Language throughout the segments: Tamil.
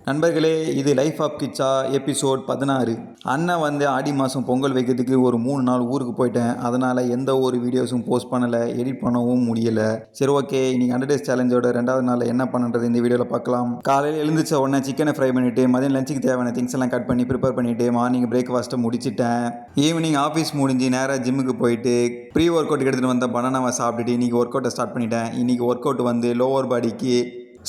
நண்பர்களே, இது லைஃப் ஆஃப் கிச்சா எபிசோட் 16. அண்ணன் வந்து ஆடி மாதம் பொங்கல் வைக்கிறதுக்கு ஒரு 3 நாள் ஊருக்கு போயிட்டேன். அதனால் எந்த ஒரு வீடியோஸும் போஸ்ட் பண்ணலை, எடிட் பண்ணவும் முடியலை. சரி, ஓகே, இன்றைக்கி 100 டேஸ் சேலஞ்சோட 2வது நாள் என்ன பண்ணுறது இந்த வீடியோவில் பார்க்கலாம். காலையில் எழுந்திரிச்ச உடனே சிக்கனை ஃப்ரை பண்ணிவிட்டு மதியம் லஞ்சுக்கு தேவையான திங்ஸ் எல்லாம் கட் பண்ணி ப்ரிப்பேர் பண்ணிவிட்டு மார்னிங் பிரேக்ஃபாஸ்ட்டை முடிச்சிட்டேன். ஈவினிங் ஆஃபீஸ் முடிஞ்சு நேராக ஜிம்முக்கு போயிட்டு ப்ரீ ஒர்க் அவுட் எடுத்துகிட்டு வந்த பனானாவை சாப்பிட்டுட்டு இன்றைக்கி ஒர்க் அவுட்டை ஸ்டார்ட் பண்ணிட்டேன். இன்றைக்கி ஒர்க் அவுட் வந்து லோவர் பாடிக்கு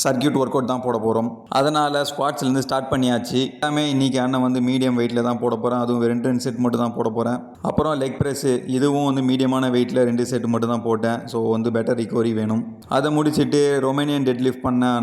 சர்க்கியூட் ஒர்க் அவுட் தான் போட போகிறோம். அதனால் ஸ்குவாட்ஸ்லேருந்து ஸ்டார்ட் பண்ணியாச்சு. எல்லாமே இன்றைக்கி அண்ணன் வந்து மீடியம் வெயிட்டில் தான் போட போகிறேன். அதுவும் 2 செட் மட்டும் தான் போட போகிறேன். அப்புறம் லெக் ப்ரெஸ்ஸு, இதுவும் வந்து மீடியமான வெயிட்டில் 2 செட் மட்டும் தான் போட்டேன். ஸோ வந்து பெட்டர் ரிகவரி வேணும். அதை முடிச்சுட்டு ரொமேனியன் டெட் லிஃப்ட் பண்ண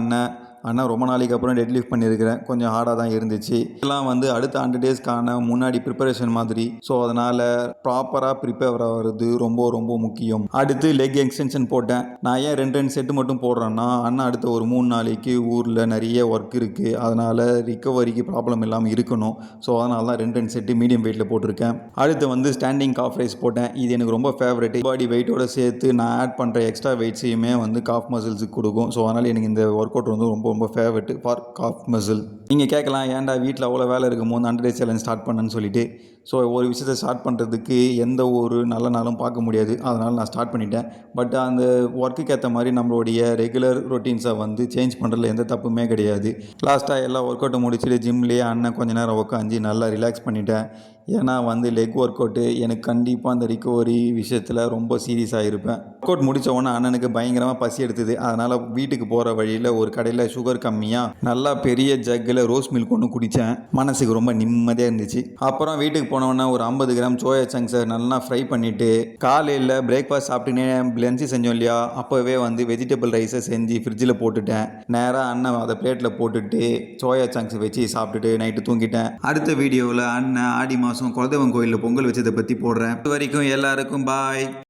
அண்ணன் ரொம்ப நாளைக்கு அப்புறம் டெட் லிஃப்ட் பண்ணியிருக்கிறேன். கொஞ்சம் ஹார்டாக தான் இருந்துச்சு. இதெல்லாம் வந்து அடுத்த 100 டேஸ்க்கான முன்னாடி ப்ரிப்பரேஷன் மாதிரி. ஸோ அதனால் ப்ராப்பராக ப்ரிப்பேர் ஆகிறது ரொம்ப ரொம்ப முக்கியம். அடுத்து லெக் எக்ஸ்டென்ஷன் போட்டேன். நான் ஏன் 2 செட்டு மட்டும் போடுறேன்னா, அண்ணன் அடுத்த ஒரு 3 நாளைக்கு ஊரில் நிறைய ஒர்க் இருக்குது. அதனால் ரிகவரிக்கு ப்ராப்ளம் இல்லாமல் இருக்கணும். ஸோ அதனால தான் 2 செட்டு மீடியம் வெயிட்டில் போட்டிருக்கேன். அடுத்து வந்து ஸ்டாண்டிங் காஃப் ரைஸ் போட்டேன். இது எனக்கு ரொம்ப ஃபேவரெட். பாடி வெயிட்டோட சேர்த்து நான் ஆட் பண்ணுற எக்ஸ்ட்ரா வெயிட்ஸையுமே வந்து காஃப் மசில்ஸுக்கு கொடுக்கும். ஸோ அதனால் எனக்கு இந்த ஒர்க் அவுட் வந்து ரொம்ப ஃபேவரெட் ஃபார் காஃப் மசில். நீங்கள் கேட்கலாம், ஏன்டா வீட்டில் அவ்வளோ வேலை இருக்கும்போது 100 டேஸ் சேலஞ்ச் ஸ்டார்ட் பண்ணேன்னு சொல்லிட்டு. ஸோ ஒரு விஷயத்தை ஸ்டார்ட் பண்ணுறதுக்கு எந்த ஒரு நல்ல நாளும் பார்க்க முடியாது. அதனால் நான் ஸ்டார்ட் பண்ணிட்டேன். பட் அந்த ஒர்க்குக்கு ஏற்ற மாதிரி நம்மளுடைய ரெகுலர் ரொட்டீன்ஸை வந்து சேஞ்ச் பண்ணுறதுல எந்த தப்புமே கிடையாது. லாஸ்ட்டாக எல்லா ஒர்க் அவுட்டை முடிச்சுட்டு ஜிம்லேயே அண்ணன் கொஞ்ச நேரம் உட்காந்து நல்லா ரிலாக்ஸ் பண்ணிட்டேன். ஏன்னா வந்து லெக் ஒர்க் அவுட்டு எனக்கு கண்டிப்பாக அந்த ரிகவரி விஷயத்தில் ரொம்ப சீரியஸாக இருப்பேன். ஒர்க் அவுட் முடித்த உடனே அண்ணனுக்கு பயங்கரமாக பசி எடுத்தது. அதனால் வீட்டுக்கு போகிற வழியில் ஒரு கடையில் சுகர் கம்மியாக நல்லா பெரிய ஜக்கில் ரோஸ் மில்க் ஒன்று குடித்தேன். மனசுக்கு ரொம்ப நிம்மதியாக இருந்துச்சு. அப்புறம் வீட்டுக்கு போனோன்னே ஒரு 50 கிராம் சோயா சங்க்ஸை நல்லா ஃப்ரை பண்ணிவிட்டு காலையில் பிரேக்ஃபாஸ்ட் சாப்பிட்டுனே லஞ்சு செஞ்சோம் இல்லையா, அப்போவே வந்து வெஜிடபிள் ரைஸை செஞ்சு ஃப்ரிட்ஜில் போட்டுட்டேன். நேராக அண்ணன் அதை பிளேட்டில் போட்டுட்டு சோயா சங்க்ஸ் வச்சு சாப்பிட்டுட்டு நைட்டு தூங்கிட்டேன். அடுத்த வீடியோவில் அண்ணன் ஆடி மாதம் குலதெய்வம் கோயிலில் பொங்கல் வச்சதை பற்றி போடுறேன். இது வரைக்கும் எல்லாருக்கும் பாய்.